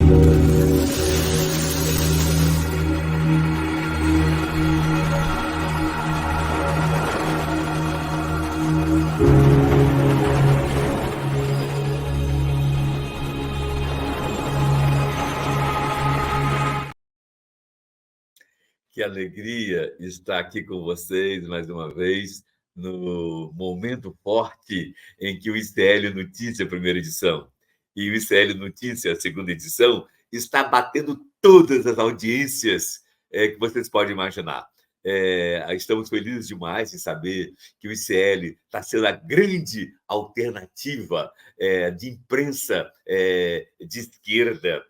Que alegria estar aqui com vocês mais uma vez, no momento forte em que o ICL Notícia, primeira edição, e o ICL Notícia, segunda edição, está batendo todas as audiências que vocês podem imaginar. Estamos felizes demais em saber que o ICL está sendo a grande alternativa de imprensa de esquerda,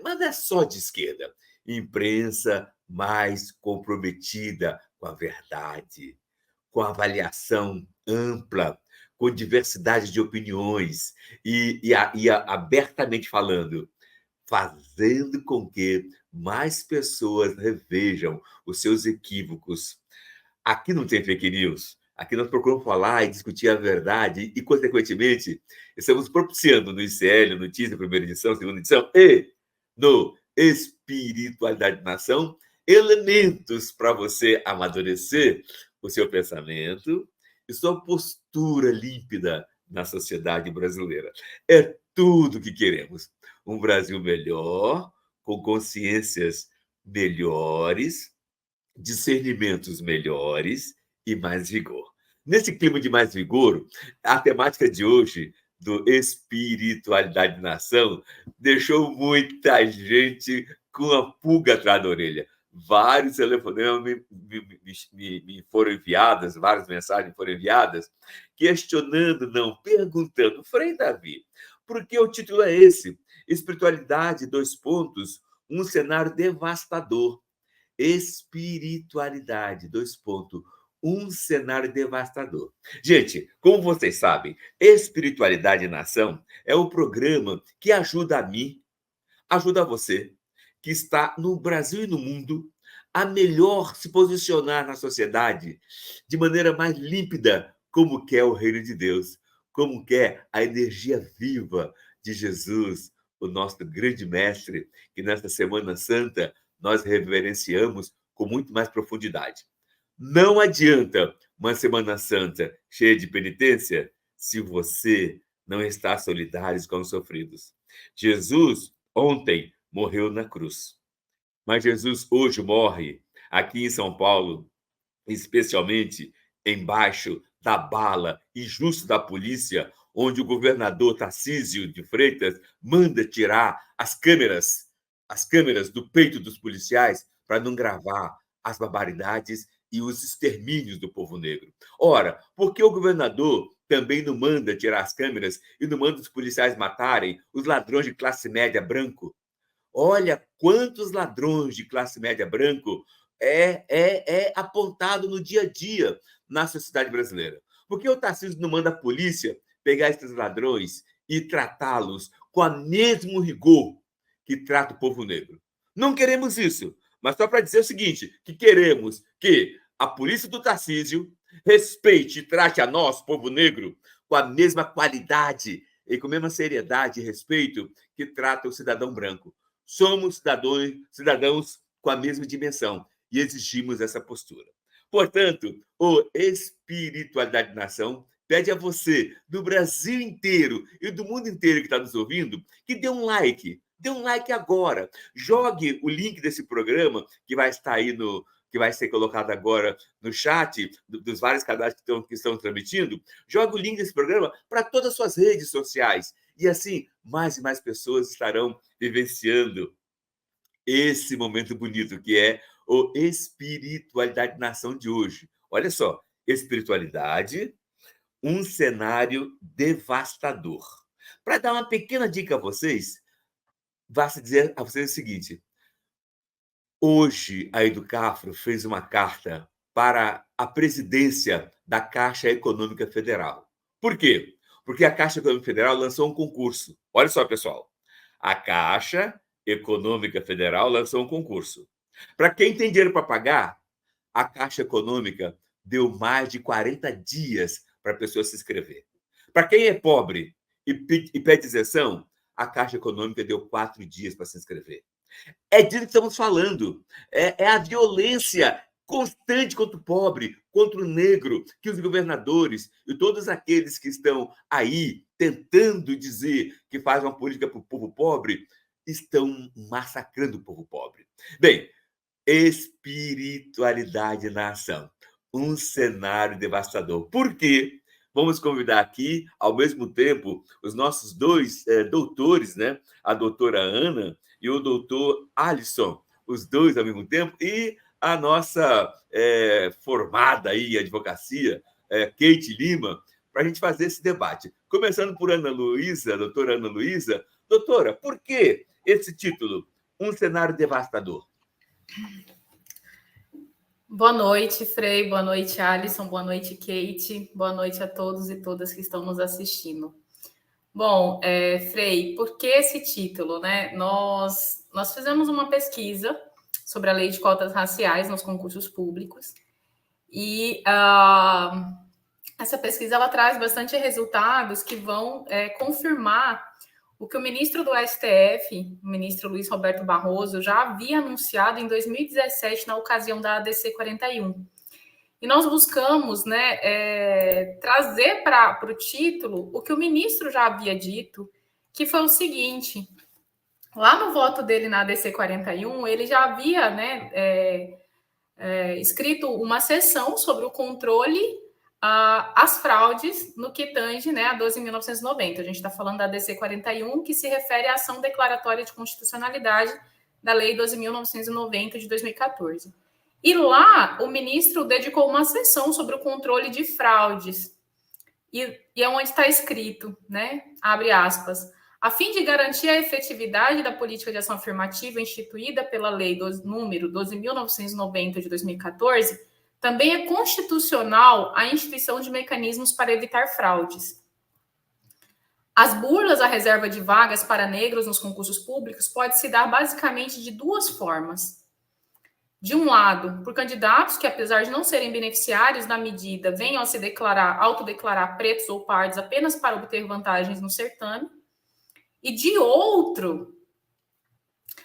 mas não é só de esquerda, imprensa mais comprometida com a verdade, com a avaliação ampla, com diversidade de opiniões e abertamente falando, fazendo com que mais pessoas revejam os seus equívocos. Aqui não tem fake news. Aqui nós procuramos falar e discutir a verdade e, consequentemente, estamos propiciando no ICL, Notícia, primeira edição, segunda edição, e no Espiritualidade de Nação, elementos para você amadurecer o seu pensamento e sua postura límpida na sociedade brasileira. É tudo que queremos. Um Brasil melhor, com consciências melhores, discernimentos melhores e mais vigor. Nesse clima de mais vigor, a temática de hoje, do Espiritualidade de Nação, deixou muita gente com a pulga atrás da orelha. Vários telefonemas me foram enviadas, várias mensagens foram enviadas, questionando, não, perguntando, Frei Davi, por que o título é esse? Espiritualidade, dois pontos, um cenário devastador. Espiritualidade, dois pontos, um cenário devastador. Gente, como vocês sabem, Espiritualidade em Nação é um programa que ajuda a mim, ajuda você, que está no Brasil e no mundo, a melhor se posicionar na sociedade de maneira mais límpida, como quer o reino de Deus, como quer a energia viva de Jesus, o nosso grande mestre, que nesta Semana Santa nós reverenciamos com muito mais profundidade. Não adianta uma Semana Santa cheia de penitência se você não está solidário com os sofridos. Jesus, ontem, morreu na cruz. Mas Jesus hoje morre aqui em São Paulo, especialmente embaixo da bala injusta da polícia, onde o governador Tarcísio de Freitas manda tirar as câmeras do peito dos policiais para não gravar as barbaridades e os extermínios do povo negro. Ora, por que o governador também não manda tirar as câmeras e não manda os policiais matarem os ladrões de classe média branco? Olha quantos ladrões de classe média branco é apontado no dia a dia na sociedade brasileira. Por que o Tarcísio não manda a polícia pegar esses ladrões e tratá-los com o mesmo rigor que trata o povo negro? Não queremos isso, mas só para dizer o seguinte, que queremos que a polícia do Tarcísio respeite e trate a nós, povo negro, com a mesma qualidade e com a mesma seriedade e respeito que trata o cidadão branco. Somos cidadãos com a mesma dimensão e exigimos essa postura. Portanto, o Espiritualidade de Nação pede a você, do Brasil inteiro e do mundo inteiro que está nos ouvindo, que dê um like. Dê um like agora. Jogue o link desse programa, que vai estar aí que vai ser colocado agora no chat dos vários canais que estão transmitindo. Jogue o link desse programa para todas as suas redes sociais. E assim, mais e mais pessoas estarão vivenciando esse momento bonito que é o Espiritualidade Nação de hoje. Olha só, espiritualidade, um cenário devastador. Para dar uma pequena dica a vocês, basta dizer a vocês o seguinte: hoje a Educafro fez uma carta para a presidência da Caixa Econômica Federal. Por quê? Porque a Caixa Econômica Federal lançou um concurso. Olha só, pessoal. A Caixa Econômica Federal lançou um concurso. Para quem tem dinheiro para pagar, a Caixa Econômica deu mais de 40 dias para a pessoa se inscrever. Para quem é pobre e pede isenção, a Caixa Econômica deu 4 dias para se inscrever. É disso que estamos falando. É a violência constante contra o pobre, contra o negro, que os governadores e todos aqueles que estão aí tentando dizer que faz uma política para o povo pobre, estão massacrando o povo pobre. Bem, espiritualidade na ação. Um cenário devastador. Por quê? Vamos convidar aqui, ao mesmo tempo, os nossos dois doutores, né? A doutora Ana e o doutor Alisson, os dois ao mesmo tempo, e a nossa formada aí em advocacia, Kate Lima, para a gente fazer esse debate. Começando por Ana Luísa, doutora Ana Luísa. Doutora, por que esse título, Um Cenário Devastador? Boa noite, Frei, boa noite, Alisson, boa noite, Kate, boa noite a todos e todas que estão nos assistindo. Bom, Frei, por que esse título, né? Nós fizemos uma pesquisa sobre a lei de cotas raciais nos concursos públicos e essa pesquisa ela traz bastante resultados que vão confirmar o que o ministro do STF, o ministro Luiz Roberto Barroso, já havia anunciado em 2017 na ocasião da ADC 41. E nós buscamos, né, trazer para o título o que o ministro já havia dito, que foi o seguinte: lá no voto dele na ADC 41, ele já havia, né, escrito uma seção sobre o controle às fraudes no que tange, né, a 12.990. A gente está falando da ADC 41, que se refere à ação declaratória de constitucionalidade da Lei 12.990 de 2014. E lá, o ministro dedicou uma sessão sobre o controle de fraudes. E é onde está escrito, né, abre aspas, a fim de garantir a efetividade da política de ação afirmativa instituída pela Lei número 12.990 de 2014, também é constitucional a instituição de mecanismos para evitar fraudes. As burlas à reserva de vagas para negros nos concursos públicos pode se dar basicamente de duas formas. De um lado, por candidatos que, apesar de não serem beneficiários da medida, venham a se autodeclarar pretos ou pardos apenas para obter vantagens no certame. E de outro,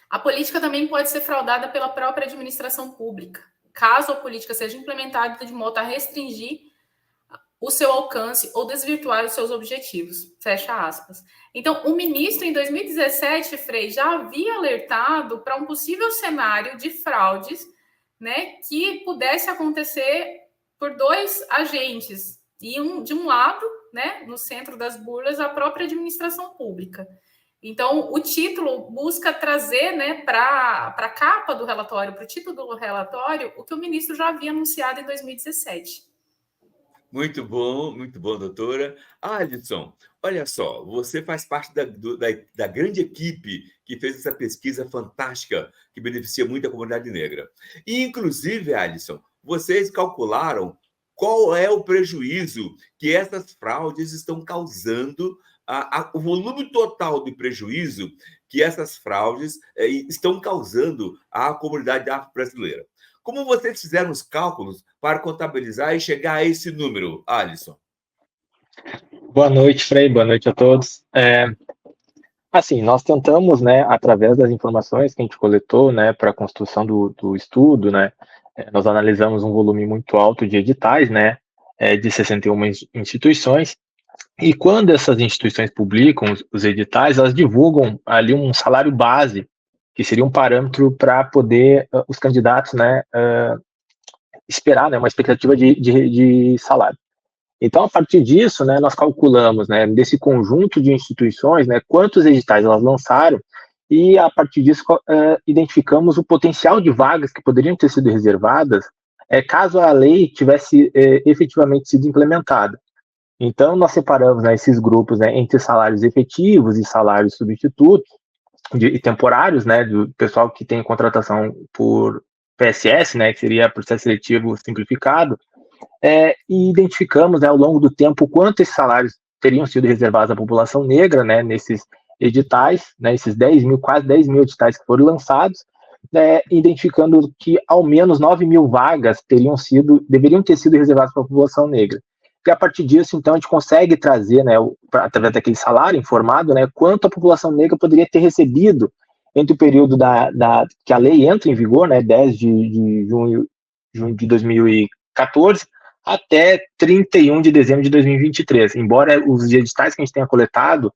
a política também pode ser fraudada pela própria administração pública, caso a política seja implementada de modo a restringir o seu alcance ou desvirtuar os seus objetivos. Fecha aspas. Então, o ministro, em 2017, Frei, já havia alertado para um possível cenário de fraudes, né, que pudesse acontecer por dois agentes. E de um lado, né, no centro das burlas, a própria administração pública. Então, o título busca trazer, né, para a capa do relatório, para o título do relatório, o que o ministro já havia anunciado em 2017. Muito bom, doutora. Alisson, olha só, você faz parte da grande equipe que fez essa pesquisa fantástica que beneficia muito a comunidade negra. E, inclusive, Alisson, vocês calcularam qual é o prejuízo que essas fraudes estão causando, o volume total de prejuízo que essas fraudes estão causando à comunidade afro-brasileira. Como vocês fizeram os cálculos para contabilizar e chegar a esse número, Alisson? Boa noite, Frei. Boa noite a todos. Assim, nós tentamos, né, através das informações que a gente coletou, né, para a construção do estudo, né, nós analisamos um volume muito alto de editais, né, de 61 instituições, e quando essas instituições publicam os editais, elas divulgam ali um salário base, que seria um parâmetro para poder os candidatos, né, esperar, né, uma expectativa de salário. Então, a partir disso, né, nós calculamos, né, desse conjunto de instituições, né, quantos editais elas lançaram, e a partir disso identificamos o potencial de vagas que poderiam ter sido reservadas caso a lei tivesse efetivamente sido implementada. Então, nós separamos, né, esses grupos, né, entre salários efetivos e salários substitutos e temporários, né, do pessoal que tem contratação por PSS, né, que seria processo seletivo simplificado, e identificamos, né, ao longo do tempo quanto esses salários teriam sido reservados à população negra, né, nesses editais, né, esses quase 10 mil editais que foram lançados, identificando que ao menos 9 mil vagas deveriam ter sido reservadas para a população negra. porque a partir disso, então, a gente consegue trazer, né, através daquele salário informado, né, quanto a população negra poderia ter recebido entre o período que a lei entra em vigor, né, 10 de junho de 2014, até 31 de dezembro de 2023, embora os editais que a gente tenha coletado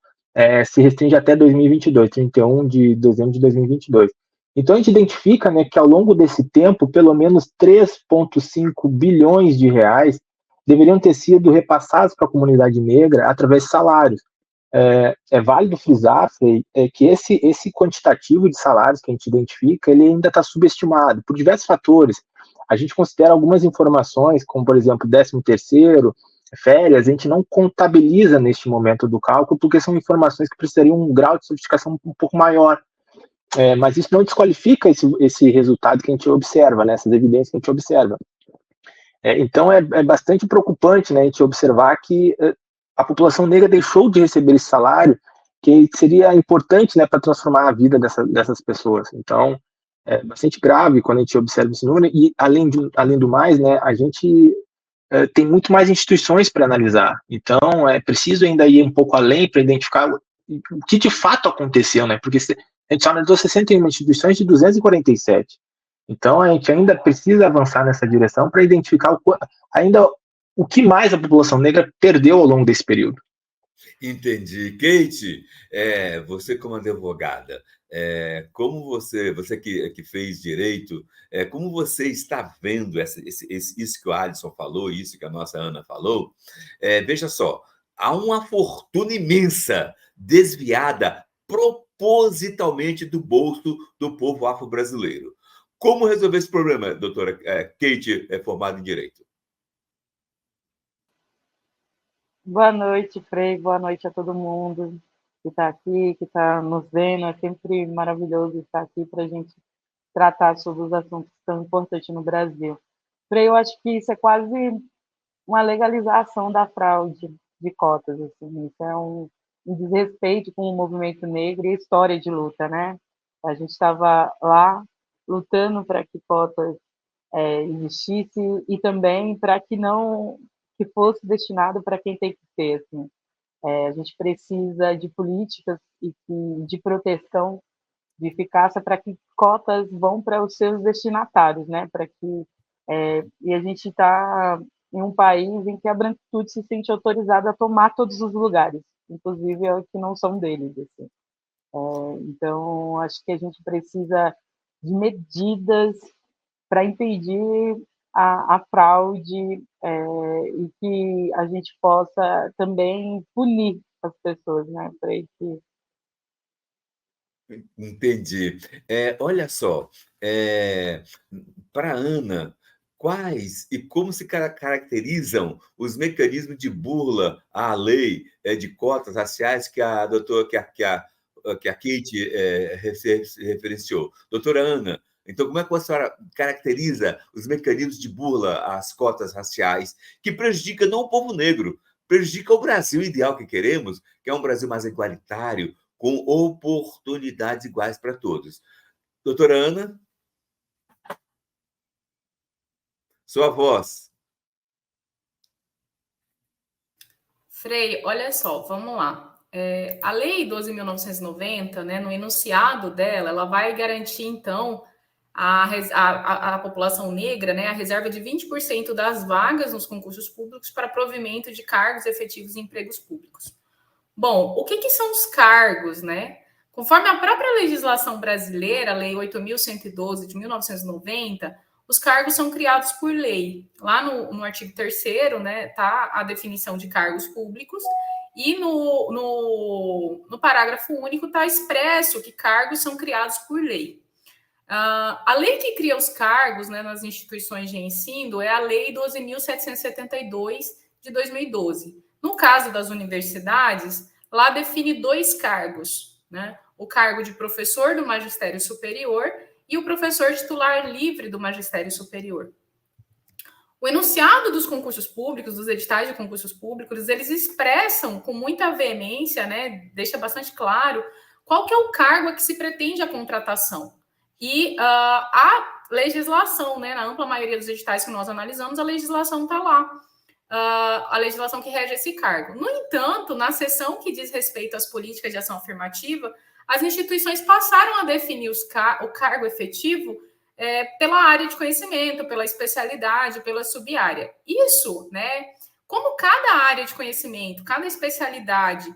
se restringe até 2022, 31 de dezembro de 2022. Então, a gente identifica, né, que ao longo desse tempo, pelo menos 3,5 bilhões de reais deveriam ter sido repassados para a comunidade negra através de salários. É válido frisar, Frei, que esse quantitativo de salários que a gente identifica, ele ainda está subestimado por diversos fatores. A gente considera algumas informações, como, por exemplo, 13º, férias, a gente não contabiliza neste momento do cálculo, porque são informações que precisariam um grau de sofisticação um pouco maior. Mas isso não desqualifica esse resultado que a gente observa, né, essas evidências que a gente observa. Então, é bastante preocupante, né, a gente observar que a população negra deixou de receber esse salário, que seria importante, né, para transformar a vida dessas pessoas. Então, é bastante grave quando a gente observa esse número, e além do mais, né, a gente tem muito mais instituições para analisar. Então, é preciso ainda ir um pouco além para identificar o que de fato aconteceu, né, porque a gente só analisou 61 instituições de 247. Então, a gente ainda precisa avançar nessa direção para identificar o que mais a população negra perdeu ao longo desse período. Entendi. Kate, você como advogada, como você que fez direito, como você está vendo isso que o Alisson falou, isso que a nossa Ana falou? Veja só, há uma fortuna imensa desviada propositalmente do bolso do povo afro-brasileiro. Como resolver esse problema, doutora Kate, formada em Direito? Boa noite, Frei. Boa noite a todo mundo que está aqui, que está nos vendo. É sempre maravilhoso estar aqui para a gente tratar sobre os assuntos tão importantes no Brasil. Frei, eu acho que isso é quase uma legalização da fraude de cotas. Assim. Isso é um desrespeito com o movimento negro e a história de luta, né? A gente estava lá lutando para que cotas existisse e também para que não que fosse destinado para quem tem que ser. Assim. A gente precisa de políticas de proteção, de eficácia, para que cotas vão para os seus destinatários, né? Para que e a gente está em um país em que a branquitude se sente autorizada a tomar todos os lugares, inclusive os que não são deles. Assim. Então, acho que a gente precisa de medidas para impedir a fraude e que a gente possa também punir as pessoas, né? Para que... Entendi. Olha só, para a Ana, quais e como se caracterizam os mecanismos de burla à lei de cotas raciais que a doutora, que a Kate se referenciou? Doutora Ana, então, como é que a senhora caracteriza os mecanismos de burla às cotas raciais que prejudica não o povo negro, prejudica o Brasil ideal que queremos, que é um Brasil mais igualitário, com oportunidades iguais para todos. Doutora Ana, sua voz. Frei, olha só, vamos lá. A Lei 12.990, né, no enunciado dela, ela vai garantir, então, a população negra, né, a reserva de 20% das vagas nos concursos públicos para provimento de cargos efetivos em empregos públicos. Bom, o que são os cargos, né? Conforme a própria legislação brasileira, a Lei 8.112 de 1990, os cargos são criados por lei. Lá no artigo 3º, né, tá a definição de cargos públicos e no parágrafo único está expresso que cargos são criados por lei. A lei que cria os cargos, né, nas instituições de ensino é a Lei 12.772 de 2012. No caso das universidades, lá define 2 cargos, né? O cargo de professor do magistério superior e o professor titular livre do magistério superior. O enunciado dos concursos públicos, dos editais de concursos públicos, eles expressam com muita veemência, né, deixa bastante claro qual que é o cargo a que se pretende a contratação. E a legislação, né, na ampla maioria dos editais que nós analisamos, a legislação está lá. a legislação que rege esse cargo. No entanto, na seção que diz respeito às políticas de ação afirmativa, as instituições passaram a definir o cargo efetivo pela área de conhecimento, pela especialidade, pela subárea. Isso, né, como cada área de conhecimento, cada especialidade,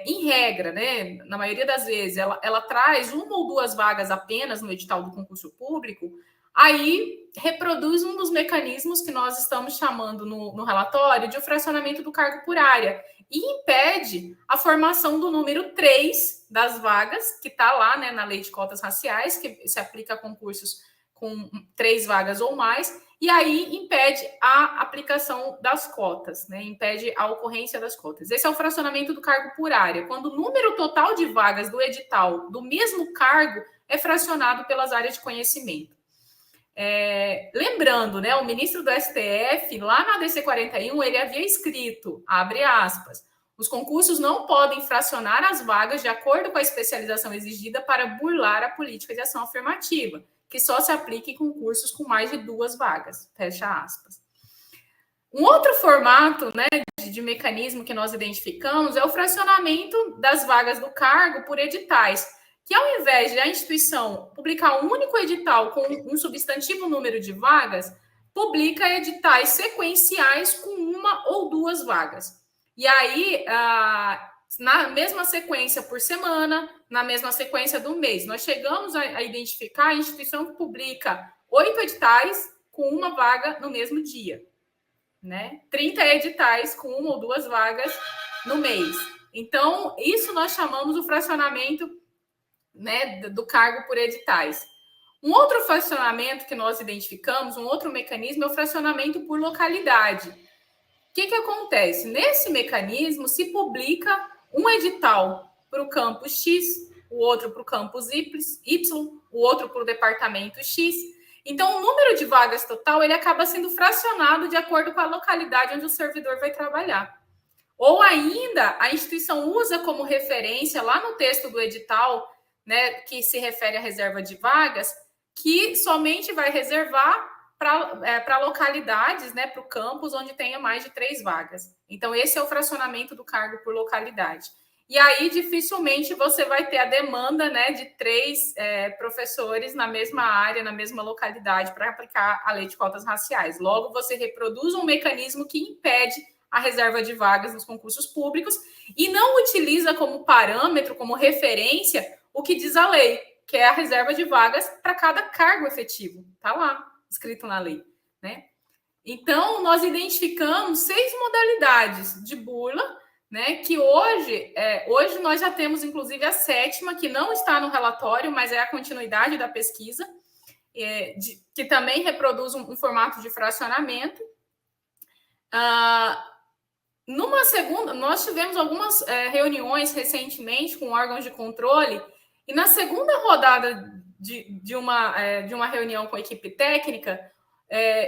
em regra, né, na maioria das vezes, ela traz uma ou duas vagas apenas no edital do concurso público, aí reproduz um dos mecanismos que nós estamos chamando no relatório de fracionamento do cargo por área e impede a formação do número 3 das vagas, que está lá, né, na lei de cotas raciais, que se aplica a concursos com 3 vagas ou mais, e aí impede a aplicação das cotas, né, impede a ocorrência das cotas. Esse é o fracionamento do cargo por área, quando o número total de vagas do edital do mesmo cargo é fracionado pelas áreas de conhecimento. Lembrando, né, o ministro do STF, lá na DC 41, ele havia escrito, abre aspas, os concursos não podem fracionar as vagas de acordo com a especialização exigida para burlar a política de ação afirmativa, que só se aplica em concursos com mais de 2 vagas, fecha aspas. Um outro formato, né, de mecanismo que nós identificamos é o fracionamento das vagas do cargo por editais, que ao invés de a instituição publicar um único edital com um substantivo número de vagas, publica editais sequenciais com 1 ou 2 vagas. E aí, na mesma sequência por semana, na mesma sequência do mês, nós chegamos a identificar a instituição que publica 8 editais com 1 vaga no mesmo dia, né? 30 editais com 1 ou 2 vagas no mês. Então, isso nós chamamos o fracionamento, né, do cargo por editais. Um outro fracionamento que nós identificamos, um outro mecanismo, é o fracionamento por localidade. O que acontece? Nesse mecanismo, se publica um edital para o campus X, o outro para o campus Y, o outro para o departamento X. Então, o número de vagas total ele acaba sendo fracionado de acordo com a localidade onde o servidor vai trabalhar. Ou ainda, a instituição usa como referência, lá no texto do edital, né, que se refere à reserva de vagas, que somente vai reservar para localidades, né, para o campus onde tenha mais de 3 vagas. Então, esse é o fracionamento do cargo por localidade. E aí, dificilmente, você vai ter a demanda, né, de 3 professores na mesma área, na mesma localidade, para aplicar a lei de cotas raciais. Logo, você reproduz um mecanismo que impede a reserva de vagas nos concursos públicos e não utiliza como parâmetro, como referência, o que diz a lei, que é a reserva de vagas para cada cargo efetivo. Está lá, escrito na lei, né? Então, nós identificamos 6 modalidades de burla, né, que hoje nós já temos, inclusive, a 7ª, que não está no relatório, mas é a continuidade da pesquisa, que também reproduz um formato de fracionamento. Numa segunda, nós tivemos algumas reuniões recentemente com órgãos de controle, e na segunda rodada de uma reunião com a equipe técnica,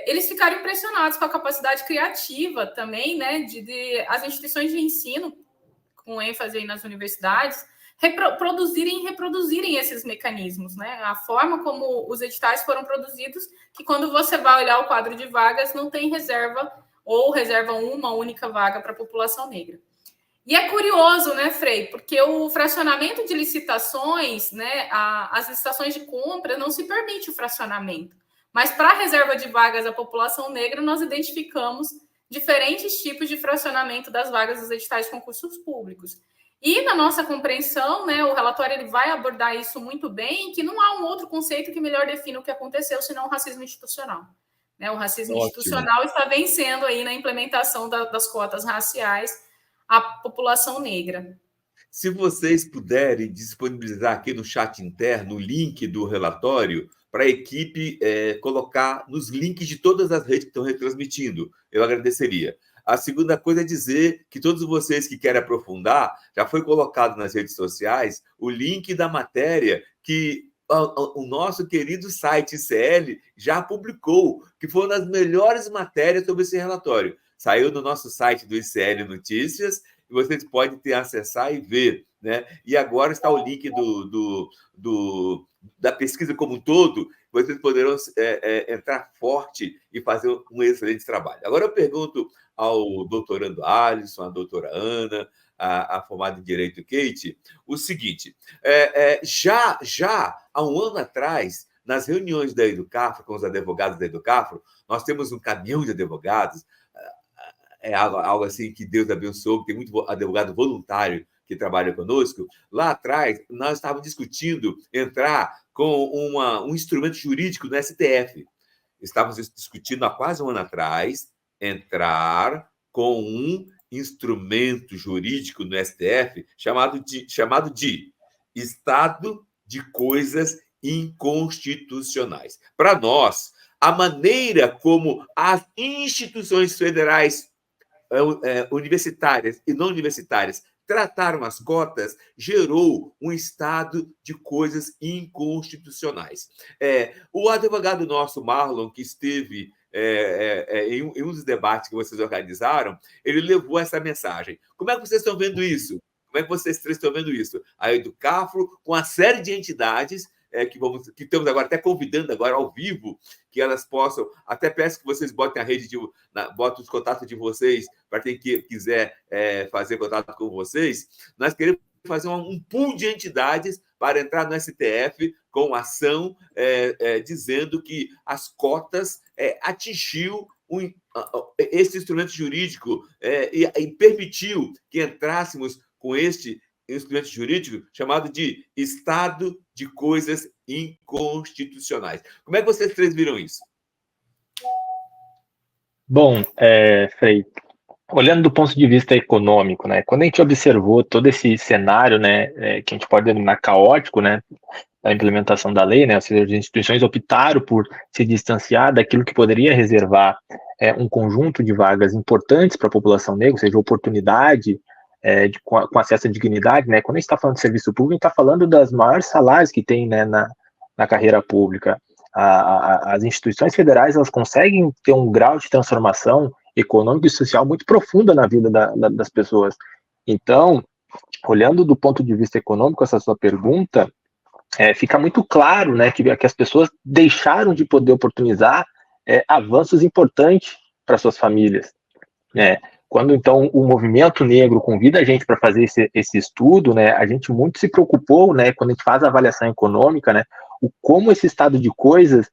eles ficaram impressionados com a capacidade criativa também, né, de as instituições de ensino, com ênfase aí nas universidades, reproduzirem esses mecanismos, né? A forma como os editais foram produzidos, que quando você vai olhar o quadro de vagas, não tem reserva ou reserva uma única vaga para a população negra. E é curioso, né, Frei, porque o fracionamento de licitações, né, as licitações de compra, não se permite o fracionamento. Mas para a reserva de vagas da população negra, nós identificamos diferentes tipos de fracionamento das vagas dos editais de concursos públicos. E na nossa compreensão, né, o relatório ele vai abordar isso muito bem, que não há um outro conceito que melhor defina o que aconteceu, senão o racismo institucional. Né, o racismo institucional está vencendo aí na implementação das cotas raciais a população negra. Se vocês puderem disponibilizar aqui no chat interno o link do relatório para a equipe colocar nos links de todas as redes que estão retransmitindo, eu agradeceria. A segunda coisa é dizer que todos vocês que querem aprofundar, já foi colocado nas redes sociais o link da matéria que o nosso querido site ICL já publicou, que foi uma das melhores matérias sobre esse relatório. Saiu no nosso site do ICL Notícias, e vocês podem acessar e ver, né? E agora está o link da pesquisa como um todo. vocês poderão entrar forte e fazer um excelente trabalho. Agora eu pergunto ao doutorando Alisson, à doutora Ana, a formada em Direito Kate, o seguinte, já há um ano atrás, nas reuniões da Educafro, com os advogados da Educafro, nós temos um caminhão de advogados, é algo assim que Deus abençoou, tem muito advogado voluntário que trabalha conosco. Lá atrás, nós estávamos discutindo entrar com um instrumento jurídico no STF. Estávamos discutindo há quase um ano atrás entrar com um instrumento jurídico no STF chamado de Estado de Coisas Inconstitucionais. Para nós, a maneira como as instituições federais universitárias e não universitárias trataram as cotas gerou um estado de coisas inconstitucionais. O advogado nosso, Marlon, que esteve em um dos debates que vocês organizaram, ele levou essa mensagem. Como é que vocês estão vendo isso? Como é que vocês três estão vendo isso? A Educafro, com uma série de entidades que estamos agora até convidando agora ao vivo, que elas possam, até peço que vocês botem a rede, botem os contatos de vocês, para quem quiser fazer contato com vocês. Nós queremos fazer um pool de entidades para entrar no STF com ação dizendo que as cotas atingiu esse instrumento jurídico e permitiu que entrássemos com este instrumento jurídico chamado de Estado de Coisas Inconstitucionais. Como é que vocês três viram isso? Bom, Frei, olhando do ponto de vista econômico, né, quando a gente observou todo esse cenário, né, que a gente pode denominar caótico, né, da implementação da lei, né, ou seja, as instituições optaram por se distanciar daquilo que poderia reservar um conjunto de vagas importantes para a população negra, ou seja, oportunidade com acesso à dignidade, né? Quando a gente está falando de serviço público, a gente está falando das maiores salários que tem, né, na carreira pública. As instituições federais, elas conseguem ter um grau de transformação econômica e social muito profunda na vida das pessoas. Então, olhando do ponto de vista econômico, essa sua pergunta, fica muito claro, né, que as pessoas deixaram de poder oportunizar avanços importantes para suas famílias, né? Quando, então, o movimento negro convida a gente para fazer esse estudo, né, a gente muito se preocupou, né, quando a gente faz a avaliação econômica, né, como esse estado de coisas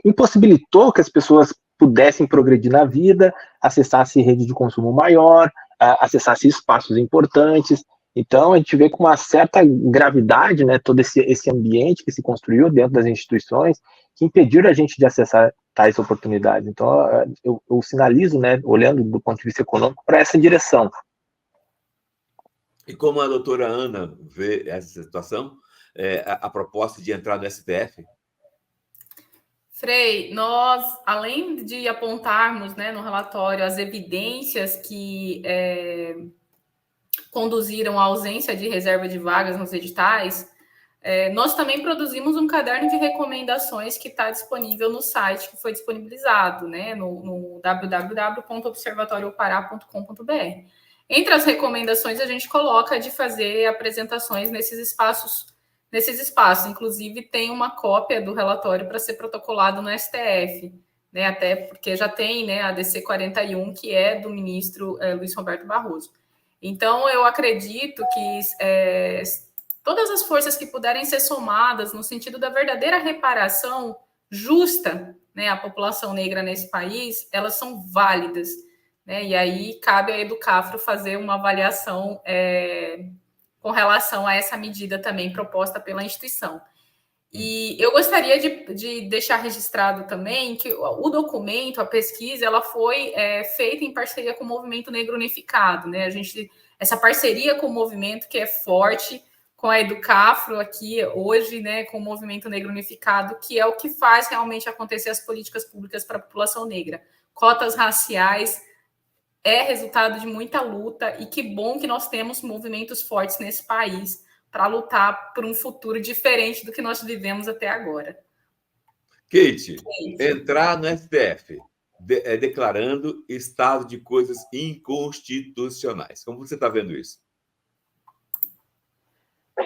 impossibilitou que as pessoas pudessem progredir na vida, acessassem rede de consumo maior, acessassem espaços importantes. Então, a gente vê com uma certa gravidade, né, todo esse ambiente que se construiu dentro das instituições, que impediram a gente de acessar tais oportunidades. Então, eu sinalizo, né, olhando do ponto de vista econômico, para essa direção. E como a doutora Ana vê essa situação, a proposta de entrar no STF? Frei, nós, além de apontarmos, né, no relatório as evidências que conduziram à ausência de reserva de vagas nos editais, nós também produzimos um caderno de recomendações que está disponível no site que foi disponibilizado, né, no www.observatoriopará.com.br. Entre as recomendações, a gente coloca de fazer apresentações nesses espaços. Inclusive, tem uma cópia do relatório para ser protocolado no STF, né, até porque já tem, né, a DC 41, que é do ministro Luiz Roberto Barroso. Então, eu acredito que todas as forças que puderem ser somadas no sentido da verdadeira reparação justa, né, à população negra nesse país, elas são válidas, né? E aí cabe à Educafro fazer uma avaliação com relação a essa medida também proposta pela instituição. E eu gostaria de deixar registrado também que o documento, a pesquisa, ela foi feita em parceria com o Movimento Negro Unificado, né? Essa parceria com o movimento que é forte, com a Educafro aqui hoje, né, com o Movimento Negro Unificado, que é o que faz realmente acontecer as políticas públicas para a população negra. Cotas raciais é resultado de muita luta, e que bom que nós temos movimentos fortes nesse país para lutar por um futuro diferente do que nós vivemos até agora. Kate, entrar no STF declarando estado de coisas inconstitucionais. Como você está vendo isso?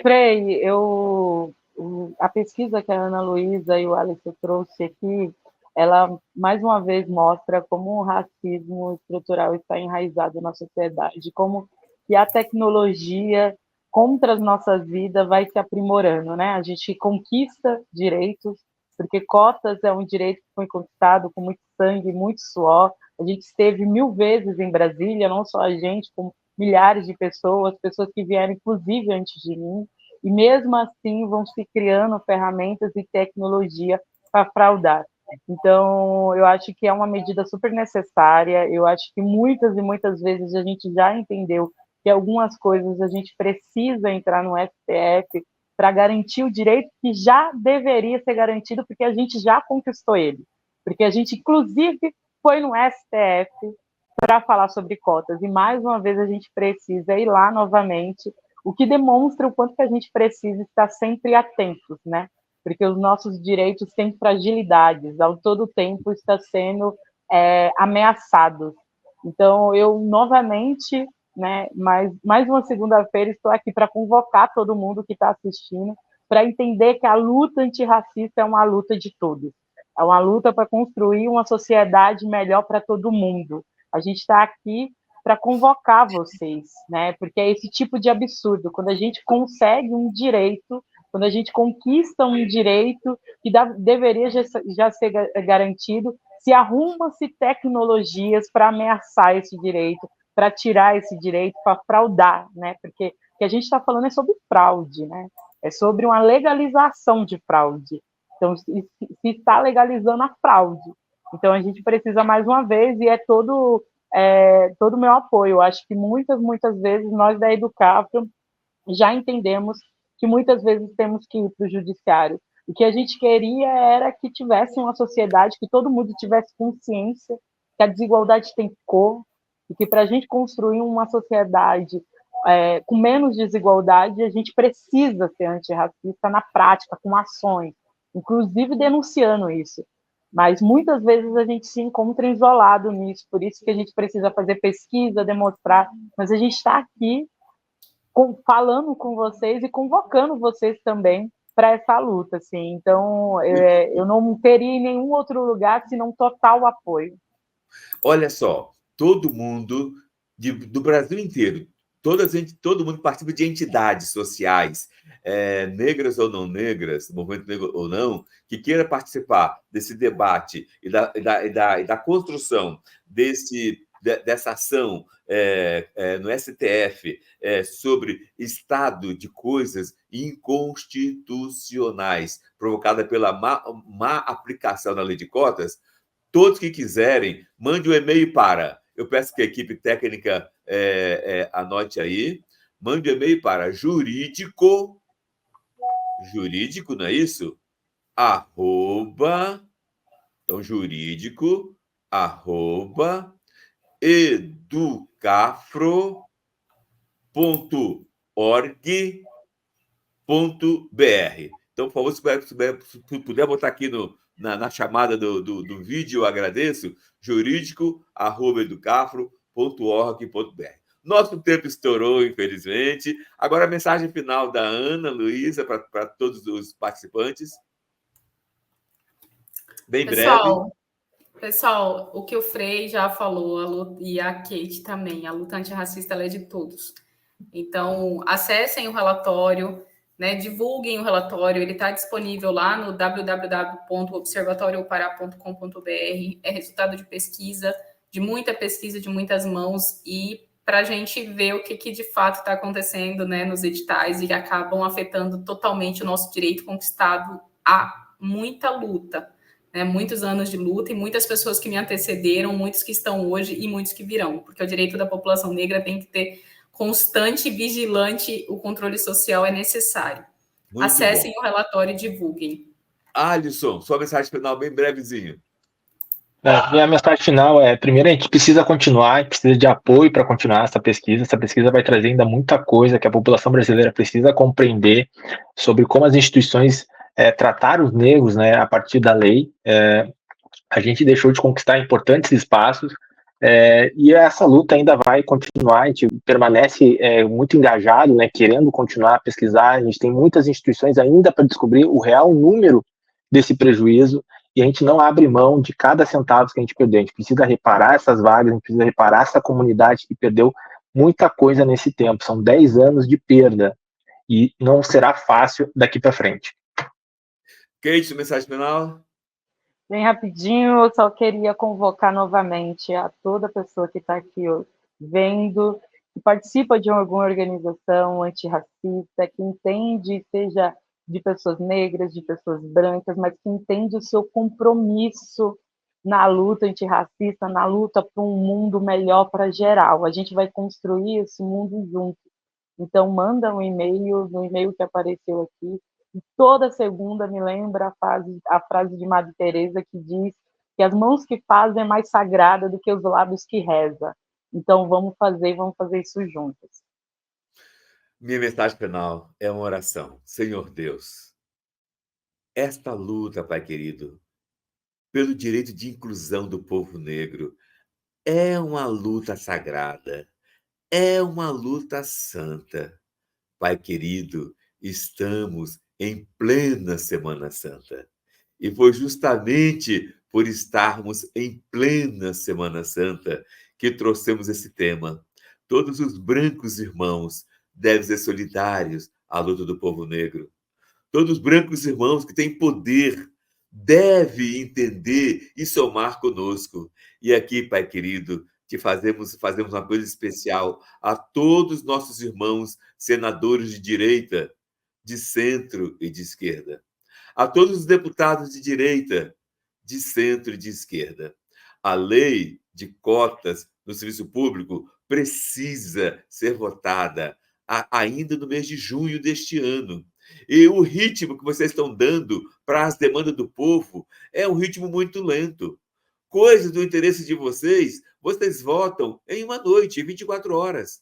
Frei, eu a pesquisa que a Ana Luísa e o Alisson trouxe aqui, ela, mais uma vez, mostra como o racismo estrutural está enraizado na sociedade, como que a tecnologia contra as nossas vidas vai se aprimorando, né? A gente conquista direitos, porque cotas é um direito que foi conquistado com muito sangue, muito suor. A gente esteve 1000 vezes em Brasília, não só a gente, como milhares de pessoas que vieram, inclusive, antes de mim, e mesmo assim vão se criando ferramentas e tecnologia para fraudar. Então, eu acho que é uma medida super necessária, eu acho que muitas e muitas vezes a gente já entendeu que algumas coisas a gente precisa entrar no STF para garantir o direito que já deveria ser garantido, porque a gente já conquistou ele. Porque a gente, inclusive, foi no STF para falar sobre cotas. E, mais uma vez, a gente precisa ir lá novamente, o que demonstra o quanto que a gente precisa estar sempre atentos, né? Porque os nossos direitos têm fragilidades, ao todo tempo está sendo ameaçados. Então, eu, novamente, né, mais uma segunda-feira, estou aqui para convocar todo mundo que está assistindo, para entender que a luta antirracista é uma luta de todos. É uma luta para construir uma sociedade melhor para todo mundo. A gente está aqui para convocar vocês, né? Porque é esse tipo de absurdo, quando a gente consegue um direito, quando a gente conquista um direito que deveria já ser garantido, se arrumam-se tecnologias para ameaçar esse direito, para tirar esse direito, para fraudar, né? Porque o que a gente está falando é sobre fraude, né? É sobre uma legalização de fraude. Então, se está legalizando a fraude. Então, a gente precisa, mais uma vez, e é todo o meu apoio. Eu acho que muitas vezes nós da Educafro já entendemos que muitas vezes temos que ir para o judiciário. O que a gente queria era que tivesse uma sociedade, que todo mundo tivesse consciência que a desigualdade tem cor, e que para a gente construir uma sociedade com menos desigualdade, a gente precisa ser antirracista na prática, com ações, inclusive denunciando isso. Mas muitas vezes a gente se encontra isolado nisso, por isso que a gente precisa fazer pesquisa, demonstrar, mas a gente está aqui falando com vocês e convocando vocês também para essa luta, assim. Então, eu não teria em nenhum outro lugar senão total apoio. Olha só, todo mundo do Brasil inteiro, todo mundo participa de entidades sociais, negras ou não negras, movimento negro ou não, que queira participar desse debate e da construção dessa ação no STF sobre estado de coisas inconstitucionais provocada pela má aplicação da lei de cotas. Todos que quiserem, mande um e-mail para... Eu peço que a equipe técnica anote aí. Mande um e-mail para jurídico, não é isso? Então, jurídico, educafro.org.br. Então, por favor, se puder botar aqui na chamada do vídeo, eu agradeço, jurídico@educafro.org.br. Nosso tempo estourou, infelizmente. Agora, a mensagem final da Ana Luísa para todos os participantes. Bem breve. Pessoal, o que o Frei já falou, e a Kate também, a luta antirracista ela é de todos. Então, acessem o relatório, né, divulguem o relatório, ele está disponível lá no www.observatoriopará.com.br, é resultado de pesquisa, de muitas mãos, e para a gente ver o que de fato está acontecendo, né, nos editais, e que acabam afetando totalmente o nosso direito conquistado há muita luta, né, muitos anos de luta, e muitas pessoas que me antecederam, muitos que estão hoje e muitos que virão, porque o direito da população negra tem que ter constante e vigilante, o controle social é necessário. Muito Acessem bom. O relatório e divulguem. Alisson, sua mensagem final bem brevezinho. Minha mensagem final primeiro, a gente precisa continuar, a gente precisa de apoio para continuar essa pesquisa vai trazer ainda muita coisa que a população brasileira precisa compreender sobre como as instituições trataram os negros, né, a partir da lei. A gente deixou de conquistar importantes espaços, E essa luta ainda vai continuar, a gente permanece muito engajado, né, querendo continuar a pesquisar. A gente tem muitas instituições ainda para descobrir o real número desse prejuízo, e a gente não abre mão de cada centavo que a gente perdeu. A gente precisa reparar essas vagas, a gente precisa reparar essa comunidade que perdeu muita coisa nesse tempo. São 10 anos de perda, e não será fácil daqui para frente. Kate, mensagem final? Bem rapidinho, eu só queria convocar novamente a toda pessoa que está aqui vendo, que participa de alguma organização antirracista, que entende, seja de pessoas negras, de pessoas brancas, mas que entende o seu compromisso na luta antirracista, na luta por um mundo melhor para geral. A gente vai construir esse mundo junto. Então, manda um e-mail, no e-mail que apareceu aqui. E toda segunda me lembra a frase de Madre Teresa que diz que as mãos que fazem é mais sagrada do que os lábios que reza. Então, vamos fazer isso juntos. Minha mensagem final é uma oração. Senhor Deus, esta luta, Pai querido, pelo direito de inclusão do povo negro, é uma luta sagrada, é uma luta santa. Pai querido, estamos em plena Semana Santa. E foi justamente por estarmos em plena Semana Santa que trouxemos esse tema. Todos os brancos irmãos devem ser solidários à luta do povo negro. Todos os brancos irmãos que têm poder devem entender e somar conosco. E aqui, Pai querido, fazemos uma coisa especial a todos os nossos irmãos senadores de direita, de centro e de esquerda. A todos os deputados de direita, de centro e de esquerda. A lei de cotas no serviço público precisa ser votada ainda no mês de junho deste ano. E o ritmo que vocês estão dando para as demandas do povo é um ritmo muito lento. Coisas do interesse de vocês votam em uma noite, em 24 horas.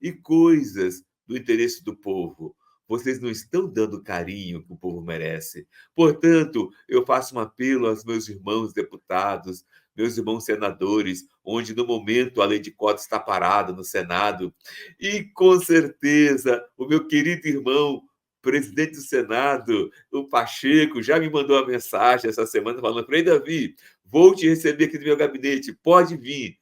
E coisas do interesse do povo, vocês não estão dando o carinho que o povo merece. Portanto, eu faço um apelo aos meus irmãos deputados, meus irmãos senadores, onde no momento a lei de cotas está parada no Senado. E com certeza o meu querido irmão, presidente do Senado, o Pacheco, já me mandou uma mensagem essa semana falando: Frei Davi, vou te receber aqui no meu gabinete, pode vir.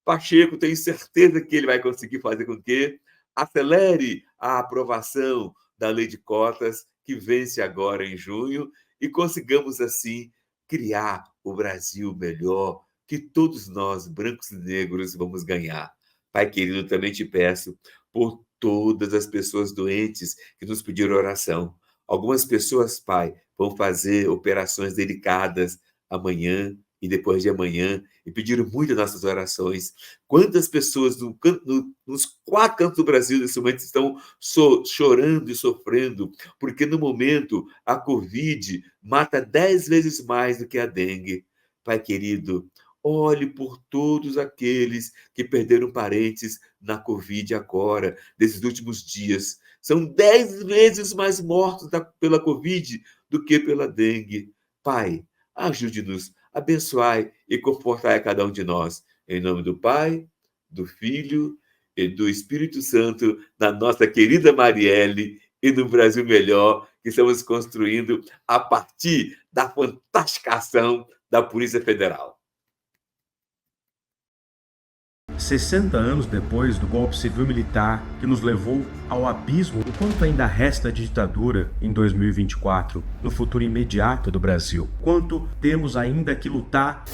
Pacheco, tenho certeza que ele vai conseguir fazer com que acelere a aprovação da lei de cotas, que vence agora em junho, e consigamos, assim, criar o Brasil melhor, que todos nós, brancos e negros, vamos ganhar. Pai querido, também te peço por todas as pessoas doentes que nos pediram oração. Algumas pessoas, Pai, vão fazer operações delicadas amanhã e depois de amanhã, e pediram muito nossas orações. Quantas pessoas nos 4 cantos do Brasil nesse momento estão chorando e sofrendo, porque no momento a Covid mata 10 vezes mais do que a dengue. Pai querido, olhe por todos aqueles que perderam parentes na Covid agora, nesses últimos dias. São 10 vezes mais mortos pela Covid do que pela dengue. Pai, ajude-nos, abençoai e confortai a cada um de nós. Em nome do Pai, do Filho e do Espírito Santo, na nossa querida Marielle e no Brasil melhor, que estamos construindo a partir da fantástica ação da Polícia Federal. 60 anos depois do golpe civil-militar que nos levou ao abismo, o quanto ainda resta de ditadura em 2024, no futuro imediato do Brasil? Quanto temos ainda que lutar?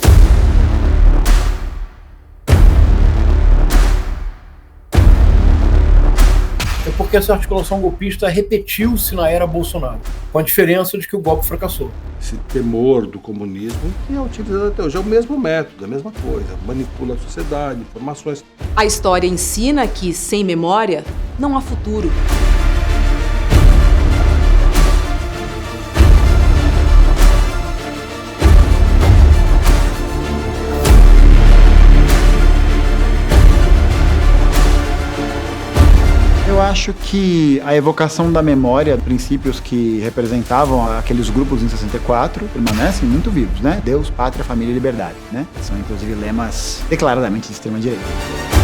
É porque essa articulação golpista repetiu-se na era Bolsonaro, com a diferença de que o golpe fracassou. Esse temor do comunismo que é utilizado até hoje, é o mesmo método, a mesma coisa, manipula a sociedade, informações. A história ensina que, sem memória, não há futuro. Eu acho que a evocação da memória, princípios que representavam aqueles grupos em 64, permanecem muito vivos, né? Deus, pátria, família e liberdade, né? São inclusive lemas declaradamente de extrema direita.